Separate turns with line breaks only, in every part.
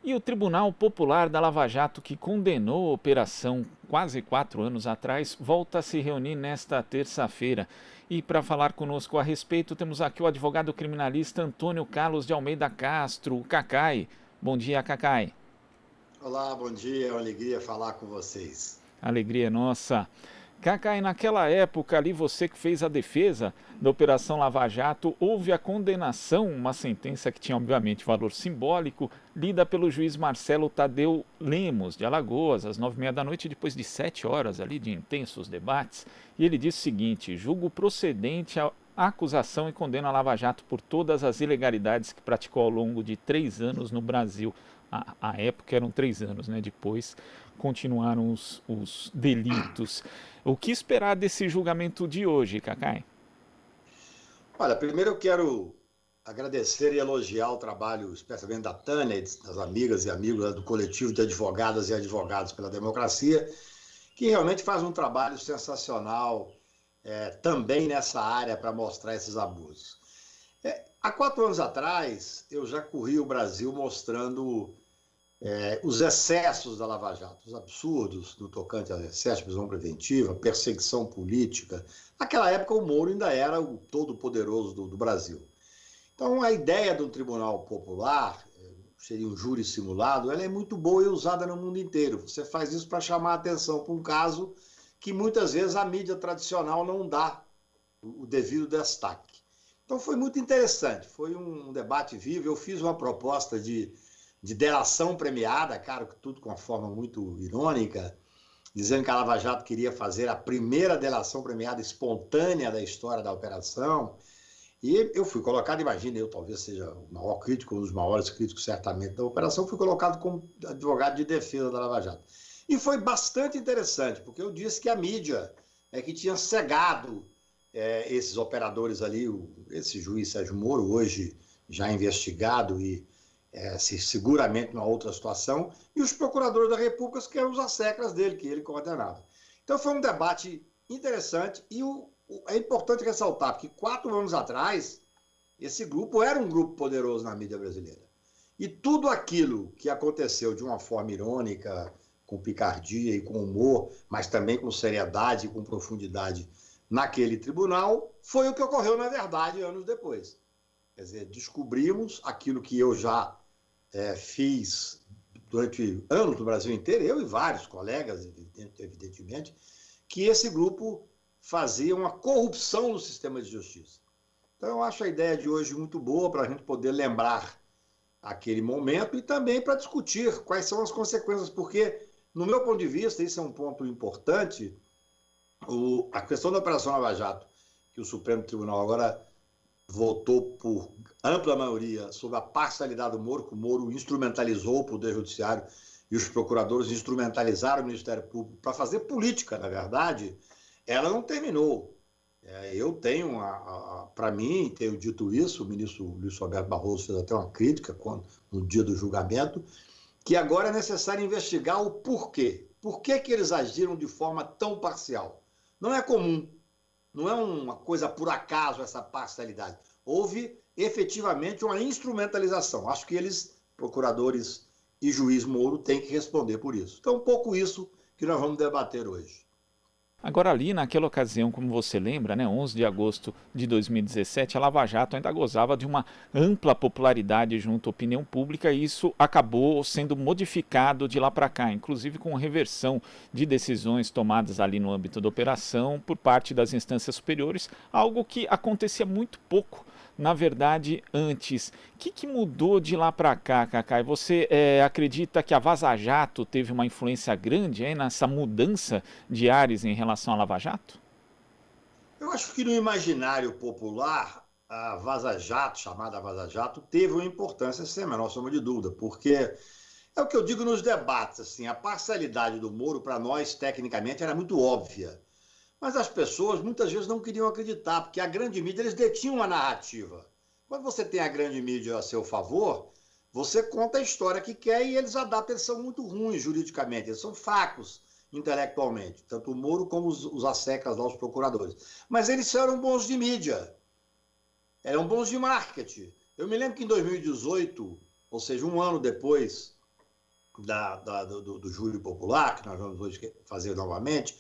E o Tribunal Popular da Lava Jato, que condenou a operação quase 4 anos atrás, volta a se reunir nesta terça-feira. E para falar conosco a respeito, temos aqui o advogado criminalista Antônio Carlos de Almeida Castro, o Cacai. Bom dia, Cacai.
Olá, bom dia, é uma alegria falar com vocês.
Alegria nossa. Cacai, naquela época ali, você que fez a defesa da Operação Lava Jato, houve a condenação, uma sentença que tinha obviamente valor simbólico, lida pelo juiz Marcelo Tadeu Lemos, de Alagoas, às 9h30 da noite, depois de 7 horas ali de intensos debates. E ele disse o seguinte: julgo procedente a acusação e condena a Lava Jato por todas as ilegalidades que praticou ao longo de 3 anos no Brasil. A época eram 3 anos, né? Depois continuaram os delitos. O que esperar desse julgamento de hoje, Cacai?
Olha, primeiro eu quero agradecer e elogiar o trabalho, especialmente da Tânia, das amigas e amigos do coletivo de advogadas e advogados pela democracia, que realmente faz um trabalho sensacional também nessa área para mostrar esses abusos. Há 4 anos atrás, eu já corri o Brasil mostrando os excessos da Lava Jato, os absurdos no tocante a excesso de prisão preventiva, perseguição política. Naquela época, o Moro ainda era o todo-poderoso do Brasil. Então, a ideia do Tribunal Popular, seria um júri simulado, ela é muito boa e usada no mundo inteiro. Você faz isso para chamar a atenção para um caso que muitas vezes a mídia tradicional não dá o devido destaque. Então, foi muito interessante, foi um debate vivo. Eu fiz uma proposta de delação premiada, claro que tudo com uma forma muito irônica, dizendo que a Lava Jato queria fazer a primeira delação premiada espontânea da história da operação. E eu fui colocado, imagina, eu talvez seja o maior crítico, um dos maiores críticos certamente da operação, fui colocado como advogado de defesa da Lava Jato. E foi bastante interessante, porque eu disse que a mídia é que tinha cegado esses operadores ali, esse juiz Sérgio Moro, hoje já investigado e seguramente numa outra situação, e os procuradores da República, que eram os asseclas dele, que ele coordenava. Então foi um debate interessante e é importante ressaltar que 4 anos atrás, esse grupo era um grupo poderoso na mídia brasileira. E tudo aquilo que aconteceu de uma forma irônica, com picardia e com humor, mas também com seriedade e com profundidade naquele tribunal, foi o que ocorreu, na verdade, anos depois. Quer dizer, descobrimos aquilo que eu já fiz durante anos no Brasil inteiro, eu e vários colegas, evidentemente, que esse grupo fazia uma corrupção no sistema de justiça. Então, eu acho a ideia de hoje muito boa para a gente poder lembrar aquele momento e também para discutir quais são as consequências, porque, no meu ponto de vista, isso é um ponto importante, a questão da Operação Lava Jato, que o Supremo Tribunal agora votou por ampla maioria sobre a parcialidade do Moro, que o Moro instrumentalizou o Poder Judiciário e os procuradores instrumentalizaram o Ministério Público para fazer política, na verdade, ela não terminou. Eu tenho, para mim, tenho dito isso, o ministro Luiz Roberto Barroso fez até uma crítica no dia do julgamento, que agora é necessário investigar o porquê. Por que eles agiram de forma tão parcial? Não é comum. Não é uma coisa por acaso essa parcialidade. Houve efetivamente uma instrumentalização. Acho que eles, procuradores e juiz Moro, têm que responder por isso. Então, um pouco isso que nós vamos debater hoje.
Agora ali, naquela ocasião, como você lembra, né, 11 de agosto de 2017, a Lava Jato ainda gozava de uma ampla popularidade junto à opinião pública e isso acabou sendo modificado de lá para cá, inclusive com reversão de decisões tomadas ali no âmbito da operação por parte das instâncias superiores, algo que acontecia muito pouco, na verdade, antes. O que mudou de lá para cá, Cacai? Você acredita que a Vaza Jato teve uma influência grande nessa mudança de ares em relação à Lava Jato?
Eu acho que no imaginário popular, a Vaza Jato, chamada Vaza Jato, teve uma importância sem a menor sombra de dúvida, porque é o que eu digo nos debates, assim, a parcialidade do Moro, para nós, tecnicamente, era muito óbvia. Mas as pessoas muitas vezes não queriam acreditar, porque a grande mídia, eles detinham a narrativa. Quando você tem a grande mídia a seu favor, você conta a história que quer e eles adaptam, eles são muito ruins juridicamente, eles são fracos intelectualmente, tanto o Moro como os asseclas lá, os procuradores. Mas eles eram bons de mídia, eram bons de marketing. Eu me lembro que em 2018, ou seja, um ano depois do júri popular, que nós vamos hoje fazer novamente,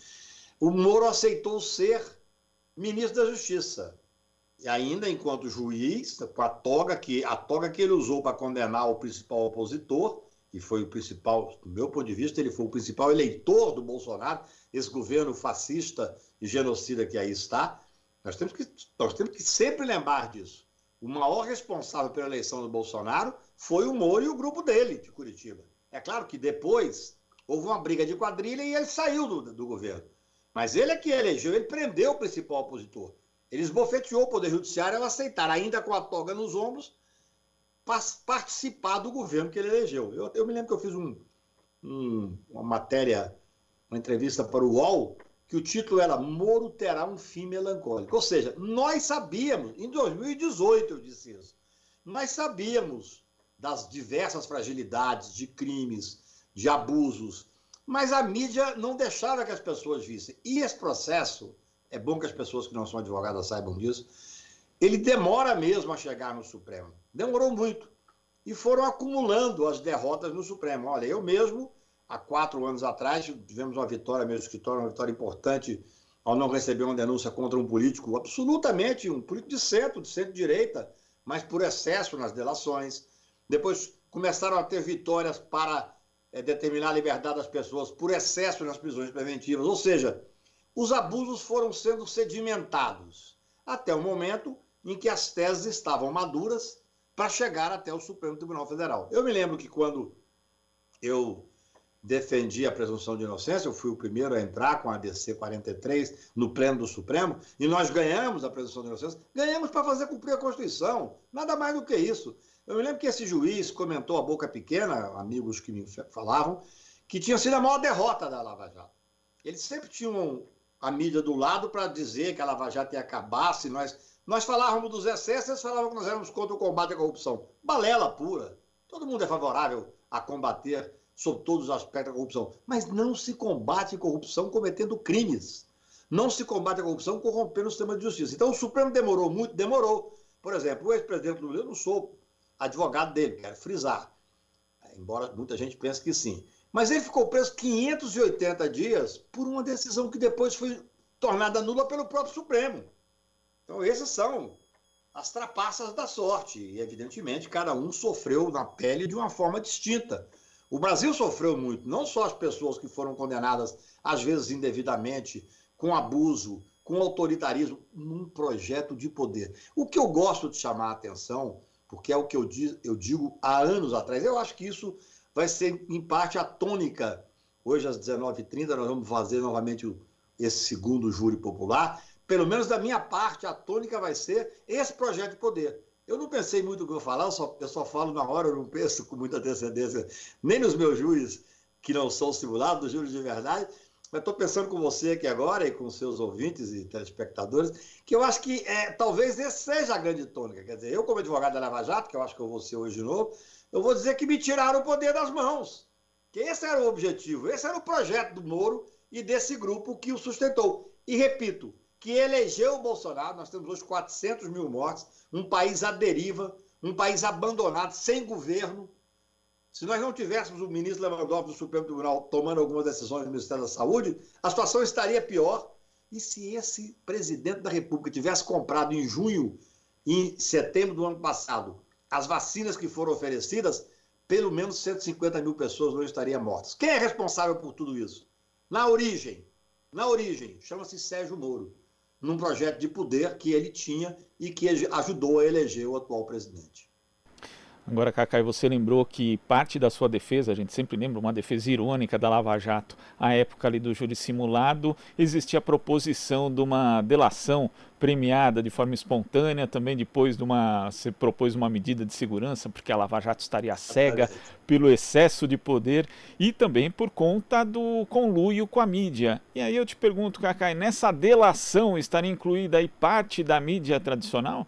o Moro aceitou ser ministro da Justiça. E ainda enquanto juiz, com a toga que ele usou para condenar o principal opositor, e foi o principal, do meu ponto de vista, ele foi o principal eleitor do Bolsonaro, esse governo fascista e genocida que aí está. Nós temos que sempre lembrar disso. O maior responsável pela eleição do Bolsonaro foi o Moro e o grupo dele, de Curitiba. É claro que depois houve uma briga de quadrilha e ele saiu do governo. Mas ele é que elegeu, ele prendeu o principal opositor. Ele esbofeteou o Poder Judiciário ao aceitar, ainda com a toga nos ombros, participar do governo que ele elegeu. Eu me lembro que eu fiz uma matéria, uma entrevista para o UOL, que o título era Moro terá um fim melancólico. Ou seja, nós sabíamos, em 2018 eu disse isso, nós sabíamos das diversas fragilidades, de crimes, de abusos, mas a mídia não deixava que as pessoas vissem. E esse processo, é bom que as pessoas que não são advogadas saibam disso, ele demora mesmo a chegar no Supremo. Demorou muito. E foram acumulando as derrotas no Supremo. Olha, eu mesmo, há 4 anos atrás, tivemos uma vitória, meu escritório, uma vitória importante, ao não receber uma denúncia contra um político, absolutamente, um político de centro-direita, mas por excesso nas delações. Depois começaram a ter vitórias para determinar a liberdade das pessoas por excesso nas prisões preventivas. Ou seja, os abusos foram sendo sedimentados até o momento em que as teses estavam maduras para chegar até o Supremo Tribunal Federal. Eu me lembro que quando eu defendi a presunção de inocência, eu fui o primeiro a entrar com a DC 43 no pleno do Supremo, e nós ganhamos a presunção de inocência, ganhamos para fazer cumprir a Constituição, nada mais do que isso. Eu me lembro que esse juiz comentou a boca pequena, amigos que me falavam, que tinha sido a maior derrota da Lava Jato. Eles sempre tinham a mídia do lado para dizer que a Lava Jato ia acabar se nós falávamos dos excessos, eles falavam que nós éramos contra o combate à corrupção. Balela pura. Todo mundo é favorável a combater sob todos os aspectos da corrupção. Mas não se combate a corrupção cometendo crimes. Não se combate a corrupção corrompendo o sistema de justiça. Então o Supremo demorou muito, demorou. Por exemplo, o ex-presidente Lula, eu não sou advogado dele, quero frisar. Embora muita gente pense que sim. Mas ele ficou preso 580 dias por uma decisão que depois foi tornada nula pelo próprio Supremo. Então, essas são as trapaças da sorte. E, evidentemente, cada um sofreu na pele de uma forma distinta. O Brasil sofreu muito, não só as pessoas que foram condenadas, às vezes indevidamente, com abuso, com autoritarismo, num projeto de poder. O que eu gosto de chamar a atenção, porque é o que eu digo há anos atrás, eu acho que isso vai ser, em parte, a tônica. Hoje, às 19h30, nós vamos fazer novamente esse segundo júri popular. Pelo menos da minha parte, a tônica vai ser esse projeto de poder. Eu não pensei muito no que eu vou falar, eu só falo na hora, eu não penso com muita antecedência, nem nos meus júris, que não são simulados, dos júris de verdade, mas estou pensando com você aqui agora e com seus ouvintes e telespectadores, que eu acho que talvez esse seja a grande tônica. Quer dizer, eu como advogado da Lava Jato, que eu acho que eu vou ser hoje de novo, eu vou dizer que me tiraram o poder das mãos. Que esse era o objetivo, esse era o projeto do Moro e desse grupo que o sustentou. E repito, que elegeu o Bolsonaro, nós temos hoje 400 mil mortes, um país à deriva, um país abandonado, sem governo. Se nós não tivéssemos o ministro Lewandowski do Supremo Tribunal tomando algumas decisões do Ministério da Saúde, a situação estaria pior. E se esse presidente da República tivesse comprado em junho, em setembro do ano passado, as vacinas que foram oferecidas, pelo menos 150 mil pessoas não estariam mortas. Quem é responsável por tudo isso? Na origem, chama-se Sérgio Moro, num projeto de poder que ele tinha e que ajudou a eleger o atual presidente.
Agora, Cacai, você lembrou que parte da sua defesa, a gente sempre lembra, uma defesa irônica da Lava Jato, à época ali do júri simulado, existia a proposição de uma delação premiada de forma espontânea, também depois se propôs uma medida de segurança, porque a Lava Jato estaria cega pelo excesso de poder e também por conta do conluio com a mídia. E aí eu te pergunto, Cacai, nessa delação estaria incluída aí parte da mídia tradicional?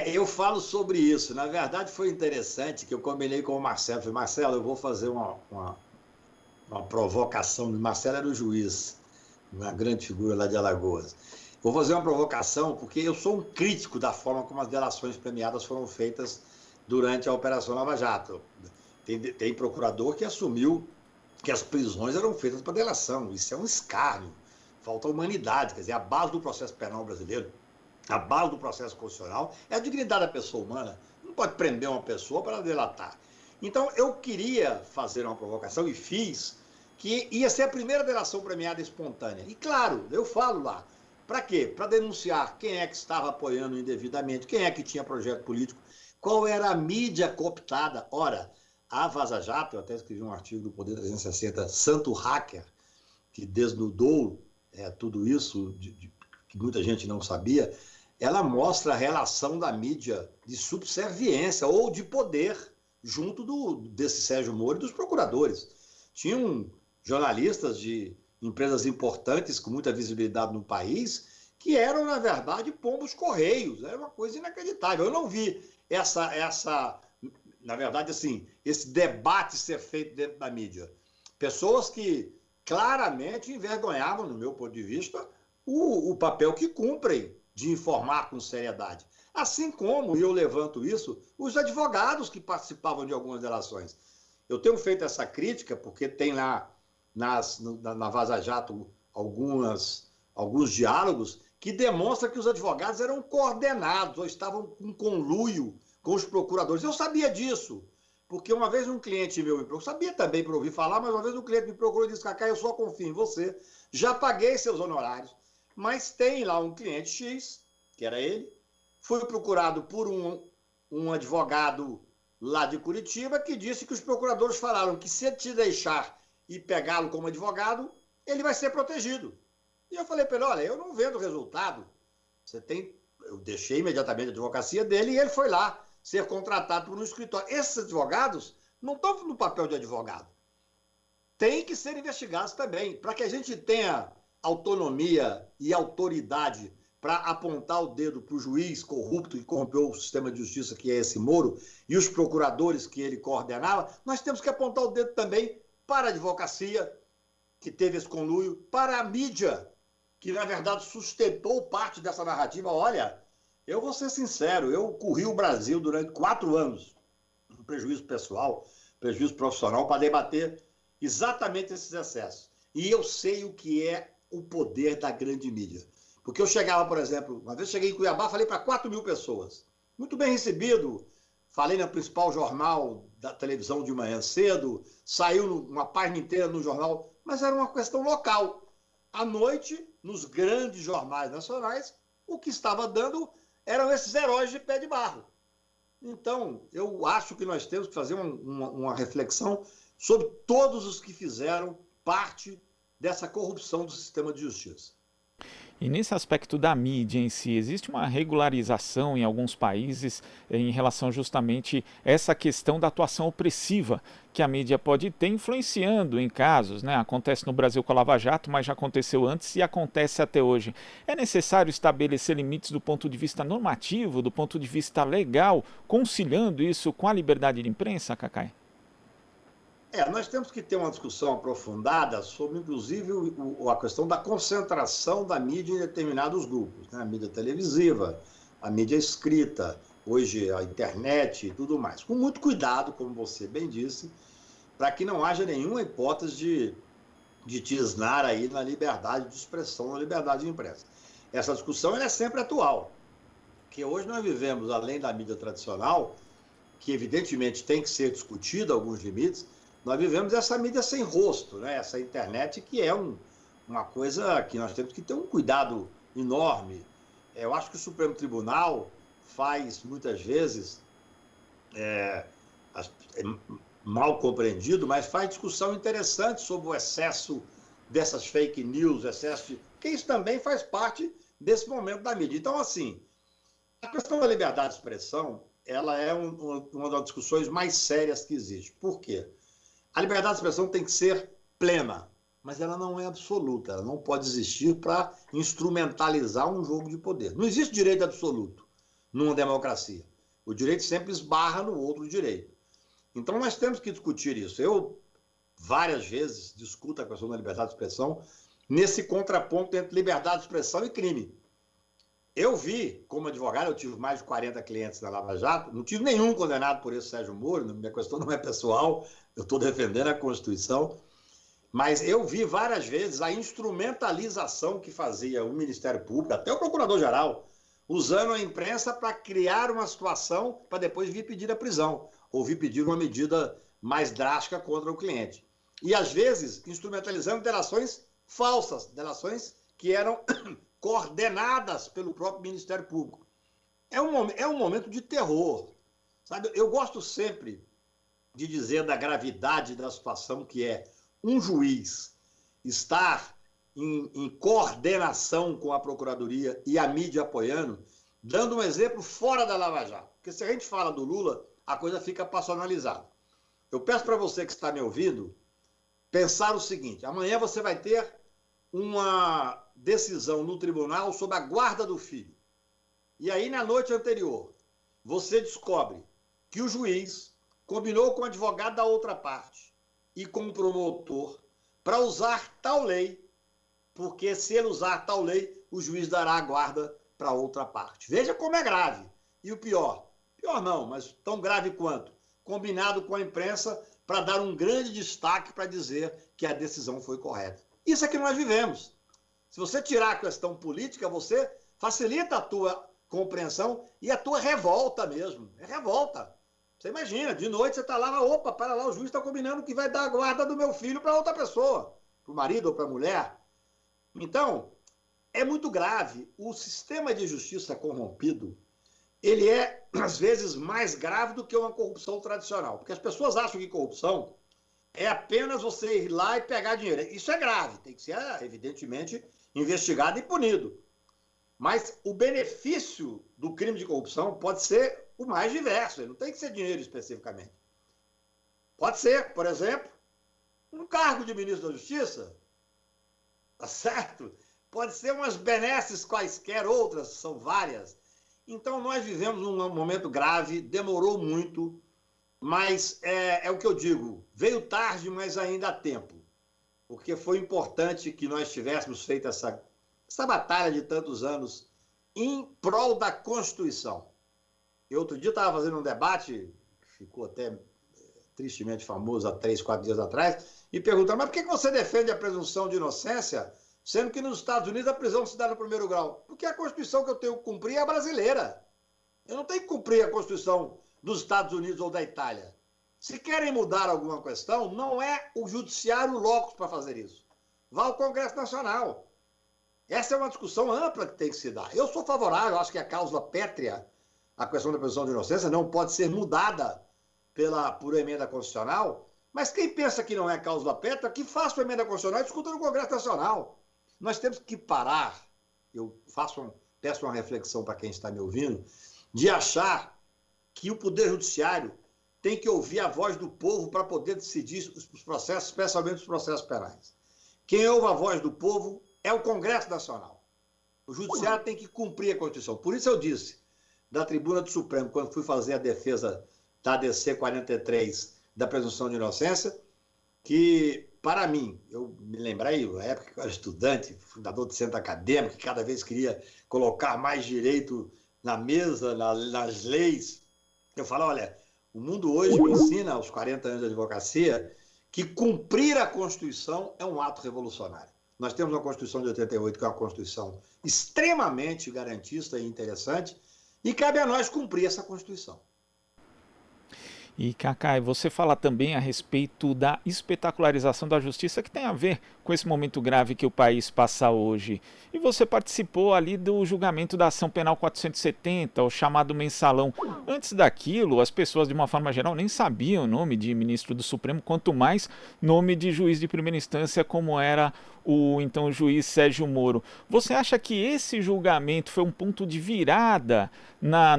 Eu falo sobre isso. Na verdade, foi interessante que eu combinei com o Marcelo. Falei, Marcelo, eu vou fazer uma provocação. O Marcelo era o juiz, uma grande figura lá de Alagoas. Vou fazer uma provocação porque eu sou um crítico da forma como as delações premiadas foram feitas durante a Operação Lava Jato. Tem procurador que assumiu que as prisões eram feitas para delação. Isso é um escárnio. Falta humanidade. Quer dizer, a base do processo penal brasileiro, a base do processo constitucional é a dignidade da pessoa humana. Não pode prender uma pessoa para delatar. Então, eu queria fazer uma provocação, e fiz, que ia ser a primeira delação premiada espontânea. E, claro, eu falo lá, para quê? Para denunciar quem é que estava apoiando indevidamente, quem é que tinha projeto político, qual era a mídia cooptada. Ora, a Vaza Jato, eu até escrevi um artigo do Poder 360, Santo Hacker, que desnudou tudo isso, que muita gente não sabia, ela mostra a relação da mídia de subserviência ou de poder junto desse Sérgio Moro e dos procuradores. Tinham jornalistas de empresas importantes com muita visibilidade no país que eram, na verdade, pombos correios. Era uma coisa inacreditável. Eu não vi na verdade, assim, esse debate ser feito dentro da mídia. Pessoas que claramente envergonhavam, no meu ponto de vista, o papel que cumprem de informar com seriedade. Assim como, e eu levanto isso, os advogados que participavam de algumas delações. Eu tenho feito essa crítica porque tem lá na Vaza Jato alguns diálogos que demonstram que os advogados eram coordenados ou estavam em conluio com os procuradores. Eu sabia disso, porque uma vez um cliente meu me procurou, sabia também para ouvir falar, mas uma vez um cliente me procurou e disse: Cacá, eu só confio em você, já paguei seus honorários, mas tem lá um cliente X, que era ele, foi procurado por um advogado lá de Curitiba que disse que os procuradores falaram que se ele te deixar e pegá-lo como advogado, ele vai ser protegido. E eu falei para ele: olha, eu não vendo o resultado, eu deixei imediatamente a advocacia dele e ele foi lá ser contratado por um escritório. Esses advogados não estão no papel de advogado. Tem que ser investigados também, para que a gente tenha autonomia e autoridade para apontar o dedo para o juiz corrupto que corrompeu o sistema de justiça, que é esse Moro, e os procuradores que ele coordenava. Nós temos que apontar o dedo também para a advocacia, que teve esse conluio, para a mídia, que na verdade sustentou parte dessa narrativa. Olha, eu vou ser sincero, eu corri o Brasil durante 4 anos, um prejuízo pessoal, prejuízo profissional, para debater exatamente esses excessos. E eu sei o que é o poder da grande mídia. Porque eu chegava, por exemplo, uma vez cheguei em Cuiabá, falei para 4.000 pessoas. Muito bem recebido, falei no principal jornal da televisão de manhã cedo, saiu uma página inteira no jornal, mas era uma questão local. À noite, nos grandes jornais nacionais, o que estava dando eram esses heróis de pé de barro. Então, eu acho que nós temos que fazer uma reflexão sobre todos os que fizeram parte dessa corrupção do sistema de justiça.
E nesse aspecto da mídia em si, existe uma regularização em alguns países em relação justamente a essa questão da atuação opressiva que a mídia pode ter influenciando em casos, né? Acontece no Brasil com a Lava Jato, mas já aconteceu antes e acontece até hoje. É necessário estabelecer limites do ponto de vista normativo, do ponto de vista legal, conciliando isso com a liberdade de imprensa, Cacá?
Nós temos que ter uma discussão aprofundada sobre, inclusive, a questão da concentração da mídia em determinados grupos, né? A mídia televisiva, a mídia escrita, hoje a internet e tudo mais. Com muito cuidado, como você bem disse, para que não haja nenhuma hipótese de tisnar aí na liberdade de expressão, na liberdade de imprensa. Essa discussão é sempre atual, porque hoje nós vivemos, além da mídia tradicional, que evidentemente tem que ser discutida alguns limites, nós vivemos essa mídia sem rosto, né? Essa internet que é uma coisa que nós temos que ter um cuidado enorme. Eu acho que o Supremo Tribunal faz, muitas vezes, mal compreendido, mas faz discussão interessante sobre o excesso dessas fake news, porque isso também faz parte desse momento da mídia. Então, assim, a questão da liberdade de expressão, ela é uma das discussões mais sérias que existe. Por quê? A liberdade de expressão tem que ser plena, mas ela não é absoluta. Ela não pode existir para instrumentalizar um jogo de poder. Não existe direito absoluto numa democracia. O direito sempre esbarra no outro direito. Então, nós temos que discutir isso. Eu, várias vezes, discuto a questão da liberdade de expressão nesse contraponto entre liberdade de expressão e crime. Eu vi, como advogado, eu tive mais de 40 clientes na Lava Jato, não tive nenhum condenado por esse Sérgio Moro, minha questão não é pessoal, eu estou defendendo a Constituição, mas eu vi várias vezes a instrumentalização que fazia o Ministério Público, até o Procurador-Geral, usando a imprensa para criar uma situação para depois vir pedir a prisão, ou vir pedir uma medida mais drástica contra o cliente. E, às vezes, instrumentalizando delações falsas, delações que eram coordenadas pelo próprio Ministério Público. É um momento de terror. Sabe? Eu gosto sempre de dizer da gravidade da situação que é um juiz estar em coordenação com a Procuradoria e a mídia apoiando, dando um exemplo fora da Lava Jato. Porque se a gente fala do Lula, a coisa fica passionalizada. Eu peço para você que está me ouvindo pensar o seguinte: amanhã você vai ter uma decisão no tribunal sobre a guarda do filho. E aí, na noite anterior, você descobre que o juiz combinou com o advogado da outra parte e com o promotor para usar tal lei, porque se ele usar tal lei, o juiz dará a guarda para outra parte. Veja como é grave. E o pior não, mas tão grave quanto, combinado com a imprensa para dar um grande destaque para dizer que a decisão foi correta. Isso é que nós vivemos. Se você tirar a questão política, você facilita a tua compreensão e a tua revolta mesmo. É revolta. Você imagina, de noite você está lá, opa, para lá, o juiz está combinando que vai dar a guarda do meu filho para outra pessoa, para o marido ou para a mulher. Então, é muito grave. O sistema de justiça corrompido, ele é, às vezes, mais grave do que uma corrupção tradicional. Porque as pessoas acham que corrupção é apenas você ir lá e pegar dinheiro. Isso é grave, tem que ser, evidentemente, investigado e punido. Mas o benefício do crime de corrupção pode ser o mais diverso, ele não tem que ser dinheiro especificamente. Pode ser, por exemplo, um cargo de ministro da Justiça, tá certo? Pode ser umas benesses quaisquer outras, são várias. Então, nós vivemos num momento grave, demorou muito, mas é o que eu digo, veio tarde, mas ainda há tempo. Porque foi importante que nós tivéssemos feito essa batalha de tantos anos em prol da Constituição. Eu outro dia estava fazendo um debate, ficou até tristemente famoso há 3, 4 dias atrás, e perguntaram, mas por que você defende a presunção de inocência, sendo que nos Estados Unidos a prisão se dá no primeiro grau? Porque a Constituição que eu tenho que cumprir é a brasileira. Eu não tenho que cumprir a Constituição dos Estados Unidos ou da Itália. Se querem mudar alguma questão, não é o judiciário locus para fazer isso. Vá ao Congresso Nacional. Essa é uma discussão ampla que tem que se dar. Eu sou favorável, acho que a cláusula pétrea, a questão da presunção de inocência, não pode ser mudada por emenda constitucional, mas quem pensa que não é cláusula pétrea, que faça a emenda constitucional e discuta no Congresso Nacional. Nós temos que parar, eu peço uma reflexão para quem está me ouvindo, de achar que o Poder Judiciário tem que ouvir a voz do povo para poder decidir os processos, especialmente os processos penais. Quem ouve a voz do povo é o Congresso Nacional. O Judiciário tem que cumprir a Constituição. Por isso eu disse, da tribuna do Supremo, quando fui fazer a defesa da ADC 43 da presunção de inocência, que, para mim, eu me lembrei, na época que eu era estudante, fundador do centro acadêmico, que cada vez queria colocar mais direito na mesa, nas leis. Eu falo, olha, o mundo hoje me ensina, aos 40 anos de advocacia, que cumprir a Constituição é um ato revolucionário. Nós temos uma Constituição de 88, que é uma Constituição extremamente garantista e interessante, e cabe a nós cumprir essa Constituição.
E, Cacai, você fala também a respeito da espetacularização da justiça, que tem a ver com esse momento grave que o país passa hoje. E você participou ali do julgamento da ação penal 470, o chamado mensalão. Antes daquilo, as pessoas, de uma forma geral, nem sabiam o nome de ministro do Supremo, quanto mais nome de juiz de primeira instância, como era o então juiz Sérgio Moro. Você acha que esse julgamento foi um ponto de virada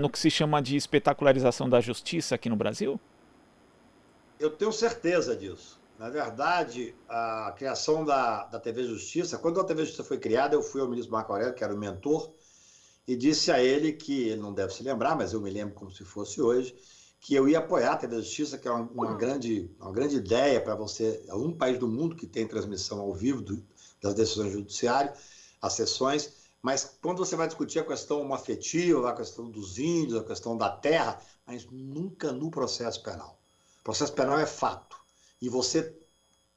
no que se chama de espetacularização da justiça aqui no Brasil?
Eu tenho certeza disso. Na verdade, a criação da TV Justiça, quando a TV Justiça foi criada, eu fui ao ministro Marco Aurélio, que era o mentor, e disse a ele que, ele não deve se lembrar, mas eu me lembro como se fosse hoje, que eu ia apoiar a TV Justiça, que é uma grande ideia para você, um país do mundo que tem transmissão ao vivo das decisões judiciárias, as sessões, Mas quando você vai discutir a questão afetiva, a questão dos índios, a questão da terra, mas nunca no processo penal. O processo penal é fato. E você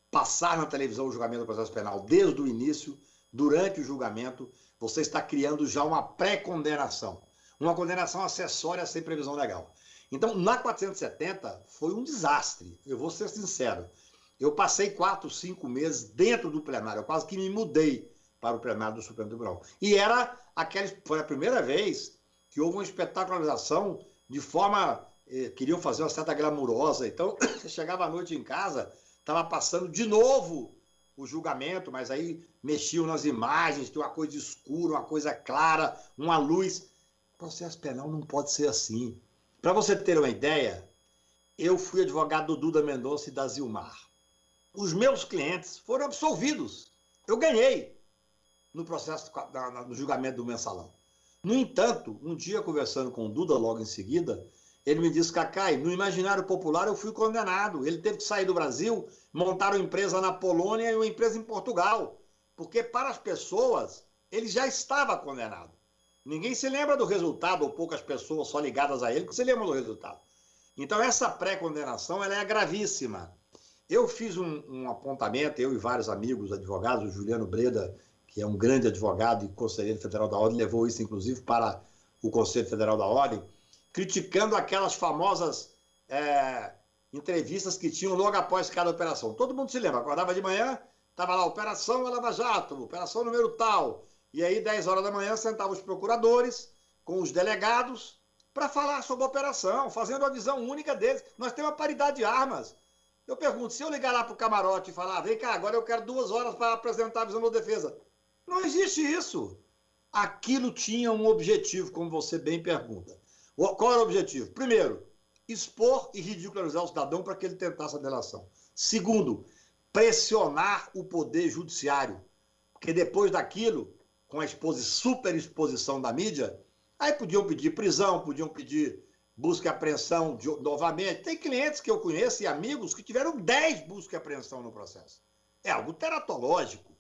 passar na televisão o julgamento do processo penal desde o início, durante o julgamento, você está criando já uma pré-condenação. Uma condenação acessória sem previsão legal. Então, na 470, foi um desastre. Eu vou ser sincero. Eu passei 4, 5 meses dentro do plenário. Eu quase que me mudei para o plenário do Supremo Tribunal. E foi a primeira vez que houve uma espetacularização de forma... queriam fazer uma certa glamurosa. Então, você chegava à noite em casa, estava passando de novo o julgamento, mas aí mexiam nas imagens, tinha uma coisa escura, uma coisa clara, uma luz. O processo penal não pode ser assim. Para você ter uma ideia, eu fui advogado do Duda Mendonça e da Zilmar. Os meus clientes foram absolvidos. Eu ganhei no processo, no julgamento do mensalão. No entanto, um dia conversando com o Duda logo em seguida, ele me disse: Cacai, no imaginário popular eu fui condenado. Ele teve que sair do Brasil, montar uma empresa na Polônia e uma empresa em Portugal. Porque para as pessoas, ele já estava condenado. Ninguém se lembra do resultado, ou poucas pessoas só ligadas a ele que se lembram do resultado. Então, essa pré-condenação ela é gravíssima. Eu fiz um apontamento, eu e vários amigos advogados, o Juliano Breda, que é um grande advogado e conselheiro federal da Ordem, levou isso, inclusive, para o Conselho Federal da Ordem, criticando aquelas famosas entrevistas que tinham logo após cada operação. Todo mundo se lembra, acordava de manhã, estava lá, Operação Lava Jato, Operação número tal, e aí, 10 horas da manhã, sentavam os procuradores com os delegados para falar sobre a operação, fazendo a visão única deles. Nós temos uma paridade de armas. Eu pergunto, se eu ligar lá para o camarote e falar, vem cá, agora eu quero 2 horas para apresentar a visão da defesa. Não existe isso. Aquilo tinha um objetivo, como você bem pergunta. Qual era o objetivo? Primeiro, expor e ridicularizar o cidadão para que ele tentasse a delação. Segundo, pressionar o poder judiciário, porque depois daquilo, com a super exposição da mídia, aí podiam pedir prisão, podiam pedir busca e apreensão novamente. Tem clientes que eu conheço e amigos que tiveram 10 busca e apreensão no processo. É algo teratológico.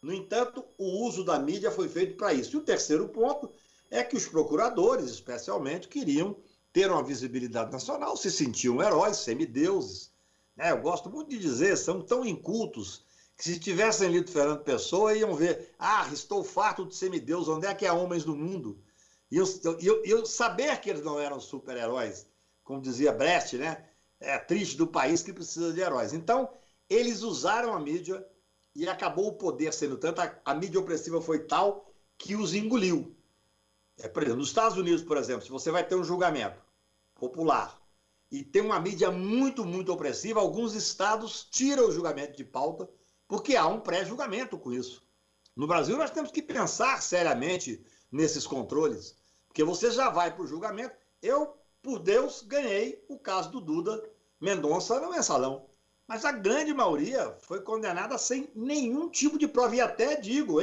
No entanto, o uso da mídia foi feito para isso. E o terceiro ponto é que os procuradores, especialmente, queriam ter uma visibilidade nacional, se sentiam heróis, semideuses. Eu gosto muito de dizer, são tão incultos, que se tivessem lido Fernando Pessoa, iam ver, estou farto de semideus, onde é que há homens no mundo? E eu saber que eles não eram super-heróis, como dizia Brecht, né? É triste do país que precisa de heróis. Então, eles usaram a mídia e acabou o poder sendo tanto, a mídia opressiva foi tal que os engoliu. Por exemplo, nos Estados Unidos, por exemplo, se você vai ter um julgamento popular e tem uma mídia muito, muito opressiva, alguns estados tiram o julgamento de pauta porque há um pré-julgamento com isso. No Brasil, nós temos que pensar seriamente nesses controles, porque você já vai para o julgamento. Eu, por Deus, ganhei o caso do Duda Mendonça no mensalão, mas a grande maioria foi condenada sem nenhum tipo de prova, e até digo,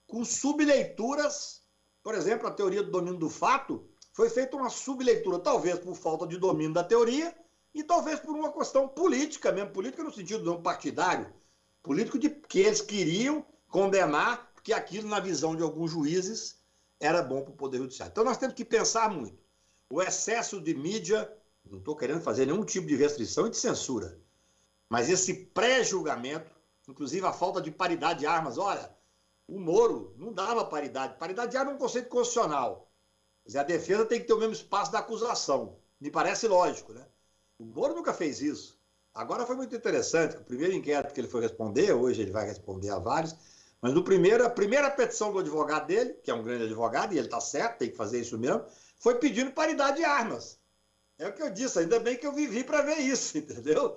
com subleituras. Por exemplo, a teoria do domínio do fato, foi feita uma subleitura, talvez por falta de domínio da teoria e talvez por uma questão política mesmo, política no sentido não partidário, político de que eles queriam condenar, porque aquilo, na visão de alguns juízes, era bom para o Poder Judiciário. Então, nós temos que pensar muito. O excesso de mídia, não estou querendo fazer nenhum tipo de restrição e de censura, mas esse pré-julgamento, inclusive a falta de paridade de armas, olha, o Moro não dava paridade. Paridade de armas é um conceito constitucional. Quer dizer, a defesa tem que ter o mesmo espaço da acusação. Me parece lógico, né? O Moro nunca fez isso. Agora foi muito interessante, que o primeiro inquérito que ele foi responder, hoje ele vai responder a vários, mas no primeiro, a primeira petição do advogado dele, que é um grande advogado, e ele está certo, tem que fazer isso mesmo, foi pedindo paridade de armas. É o que eu disse, ainda bem que eu vivi para ver isso, entendeu?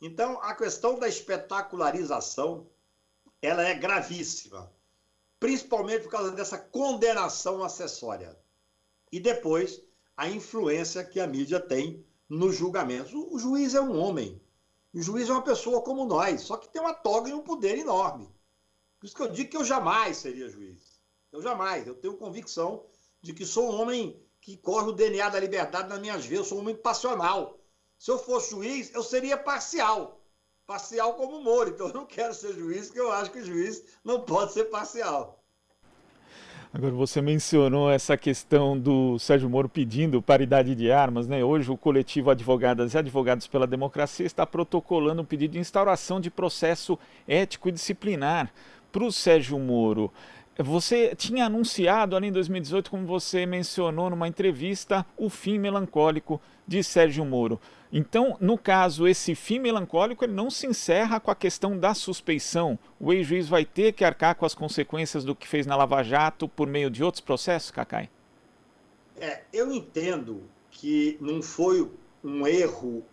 Então, a questão da espetacularização, ela é gravíssima, principalmente por causa dessa condenação acessória. E depois, a influência que a mídia tem nos julgamentos. O juiz é um homem, o juiz é uma pessoa como nós, só que tem uma toga e um poder enorme. Por isso que eu digo que eu jamais seria juiz. Eu jamais. Eu tenho convicção de que sou um homem que corre o DNA da liberdade nas minhas veias, eu sou um homem passional. Se eu fosse juiz, eu seria parcial. Parcial como o Moro. Então eu não quero ser juiz, porque eu acho que o juiz não pode ser parcial.
Agora, você mencionou essa questão do Sérgio Moro pedindo paridade de armas, né? Hoje o coletivo Advogadas e Advogados pela Democracia está protocolando um pedido de instauração de processo ético e disciplinar para o Sérgio Moro. Você tinha anunciado ali em 2018, como você mencionou numa entrevista, o fim melancólico de Sérgio Moro. Então, no caso, esse fim melancólico ele não se encerra com a questão da suspeição. O ex-juiz vai ter que arcar com as consequências do que fez na Lava Jato por meio de outros processos, Cacai?
Eu entendo que não foi um erro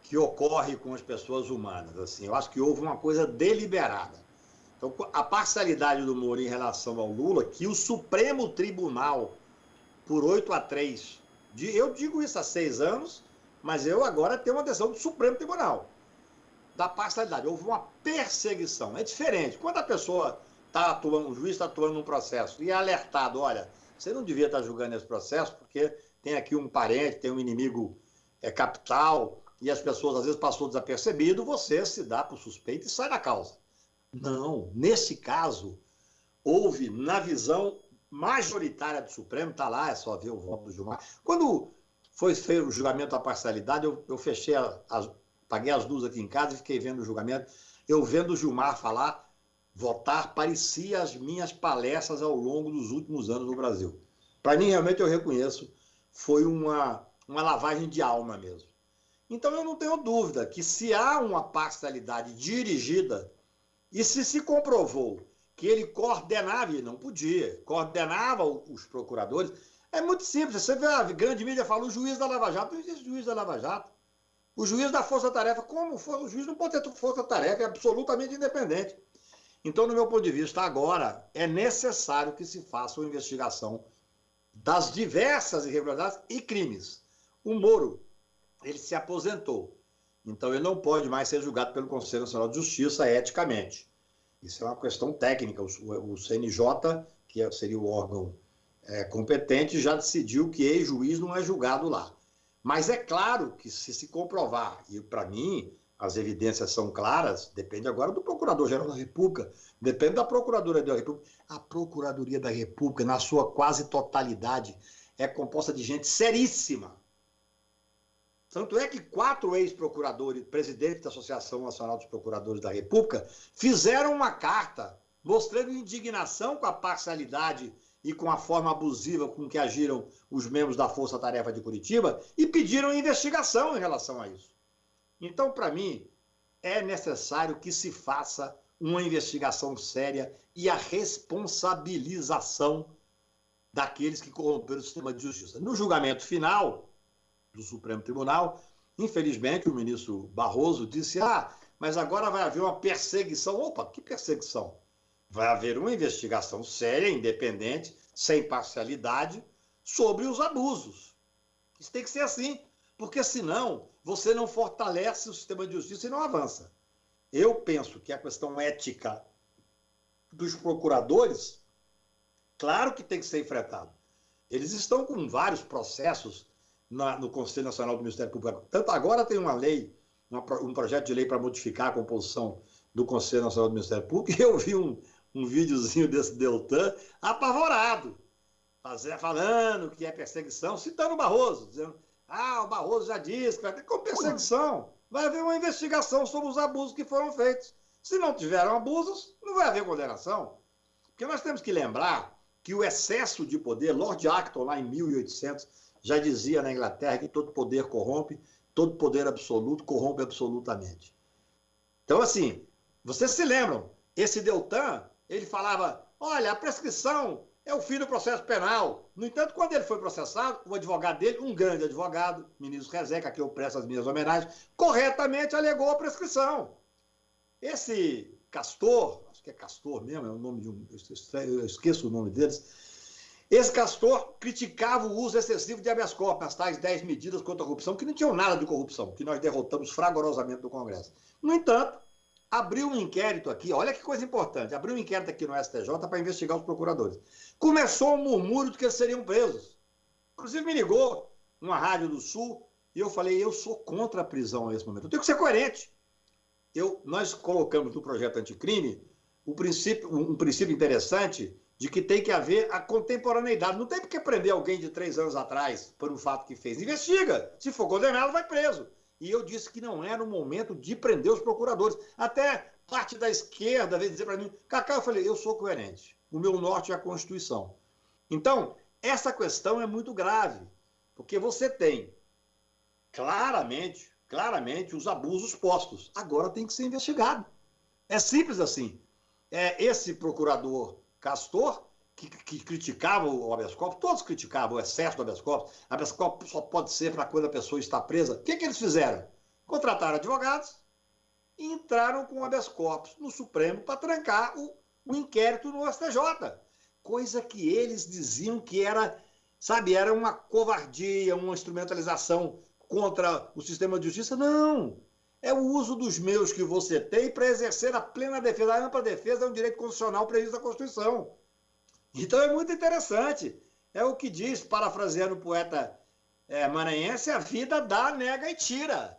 que ocorre com as pessoas humanas. Assim, eu acho que houve uma coisa deliberada. Então, a parcialidade do Moro em relação ao Lula, que o Supremo Tribunal, por 8-3, eu digo isso há 6 anos, mas eu agora tenho uma decisão do Supremo Tribunal, da parcialidade. Houve uma perseguição. É diferente. Quando a pessoa está atuando, o juiz está atuando num processo e é alertado, olha, você não devia estar julgando esse processo porque tem aqui um parente, tem um inimigo capital, e as pessoas às vezes passou desapercebido, você se dá por suspeito e sai da causa. Não, nesse caso, houve, na visão majoritária do Supremo, está lá, é só ver o voto do Gilmar. Quando foi feito o julgamento da parcialidade, eu fechei, paguei as luzes aqui em casa e fiquei vendo o julgamento. Eu vendo o Gilmar falar, votar, parecia as minhas palestras ao longo dos últimos anos no Brasil. Para mim, realmente, eu reconheço, foi uma lavagem de alma mesmo. Então, eu não tenho dúvida que se há uma parcialidade dirigida, e se comprovou que ele coordenava, e não podia, coordenava os procuradores, é muito simples. Você vê a grande mídia fala, o juiz da Lava Jato, não existe juiz da Lava Jato. O juiz da Força-Tarefa, como for, o juiz não pode ter força-tarefa, é absolutamente independente. Então, no meu ponto de vista, agora é necessário que se faça uma investigação das diversas irregularidades e crimes. O Moro, ele se aposentou. Então, ele não pode mais ser julgado pelo Conselho Nacional de Justiça eticamente. Isso é uma questão técnica. O CNJ, que seria o órgão competente, já decidiu que ex-juiz não é julgado lá. Mas é claro que se comprovar, e para mim as evidências são claras, depende agora do Procurador-Geral da República, depende da Procuradoria da República. A Procuradoria da República, na sua quase totalidade, é composta de gente seríssima. Tanto é que 4 ex-procuradores, presidentes da Associação Nacional dos Procuradores da República, fizeram uma carta mostrando indignação com a parcialidade e com a forma abusiva com que agiram os membros da Força Tarefa de Curitiba e pediram investigação em relação a isso. Então, para mim, é necessário que se faça uma investigação séria e a responsabilização daqueles que corromperam o sistema de justiça. No julgamento final do Supremo Tribunal, infelizmente, o ministro Barroso disse, mas agora vai haver uma perseguição. Opa, que perseguição? Vai haver uma investigação séria, independente, sem parcialidade, sobre os abusos. Isso tem que ser assim, porque senão você não fortalece o sistema de justiça e não avança. Eu penso que a questão ética dos procuradores, claro que tem que ser enfrentada. Eles estão com vários processos no Conselho Nacional do Ministério Público. Tanto agora tem uma lei, um projeto de lei para modificar a composição do Conselho Nacional do Ministério Público, e eu vi um videozinho desse Deltan apavorado, falando que é perseguição, citando o Barroso, dizendo, o Barroso já disse que vai ter como perseguição. Vai haver uma investigação sobre os abusos que foram feitos. Se não tiveram abusos, não vai haver condenação. Porque nós temos que lembrar que o excesso de poder, Lord Acton, lá em 1800, já dizia na Inglaterra que todo poder corrompe, todo poder absoluto corrompe absolutamente. Então, assim, vocês se lembram, esse Deltan, ele falava, olha, a prescrição é o fim do processo penal. No entanto, quando ele foi processado, o advogado dele, um grande advogado, ministro Rezeca, a quem eu presto as minhas homenagens, corretamente alegou a prescrição. Esse Castor, acho que é Castor mesmo, é o nome de eu esqueço o nome deles, esse Castor criticava o uso excessivo de habeas corpus, as tais 10 medidas contra a corrupção, que não tinham nada de corrupção, que nós derrotamos fragorosamente no Congresso. No entanto, abriu um inquérito aqui, olha que coisa importante, abriu um inquérito aqui no STJ para investigar os procuradores. Começou um murmúrio de que eles seriam presos. Inclusive me ligou uma rádio do Sul e eu falei, eu sou contra a prisão nesse momento. Eu tenho que ser coerente. Nós colocamos no projeto anticrime um princípio interessante de que tem que haver a contemporaneidade. Não tem por que prender alguém de 3 anos atrás por um fato que fez. Investiga. Se for condenado, vai preso. E eu disse que não era o momento de prender os procuradores. Até parte da esquerda veio dizer para mim, Cacá, eu falei, eu sou coerente. O meu norte é a Constituição. Então, essa questão é muito grave, porque você tem claramente os abusos postos. Agora tem que ser investigado. É simples assim. Esse procurador Castor, que criticava o habeas corpus, todos criticavam o excesso do habeas corpus só pode ser para quando a pessoa está presa. O que eles fizeram? Contrataram advogados e entraram com o habeas corpus no Supremo para trancar o inquérito no STJ. Coisa que eles diziam que era uma covardia, uma instrumentalização contra o sistema de justiça. Não! É o uso dos meios que você tem para exercer a plena defesa. A ampla defesa é um direito constitucional previsto na Constituição. Então é muito interessante. É o que diz, parafraseando o poeta maranhense, a vida dá, nega e tira.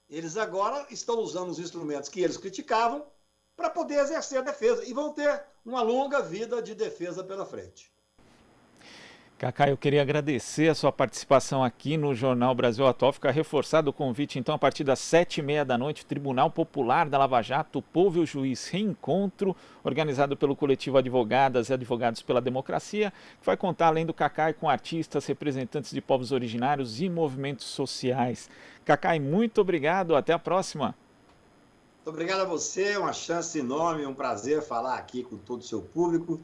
Eles agora estão usando os instrumentos que eles criticavam para poder exercer a defesa. E vão ter uma longa vida de defesa pela frente.
Cacá, eu queria agradecer a sua participação aqui no Jornal Brasil Atual. Fica reforçado o convite, então, a partir das 7h30 da noite, o Tribunal Popular da Lava Jato, o Povo e o Juiz Reencontro, organizado pelo coletivo Advogadas e Advogados pela Democracia, que vai contar, além do Cacá, com artistas, representantes de povos originários e movimentos sociais. Cacá, muito obrigado, até a próxima.
Muito obrigado a você, uma chance enorme, um prazer falar aqui com todo o seu público.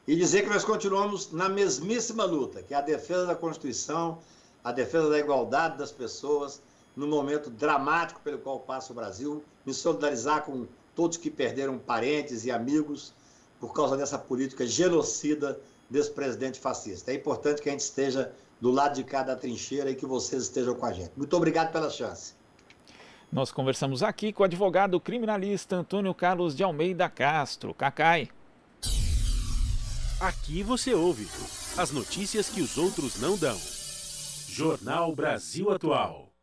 E dizer que nós continuamos na mesmíssima luta, que é a defesa da Constituição, a defesa da igualdade das pessoas, no momento dramático pelo qual passa o Brasil, me solidarizar com todos que perderam parentes e amigos por causa dessa política genocida desse presidente fascista. É importante que a gente esteja do lado de cada trincheira e que vocês estejam com a gente. Muito obrigado pela chance.
Nós conversamos aqui com o advogado criminalista Antônio Carlos de Almeida Castro. Cacai.
Aqui você ouve as notícias que os outros não dão. Jornal Brasil Atual.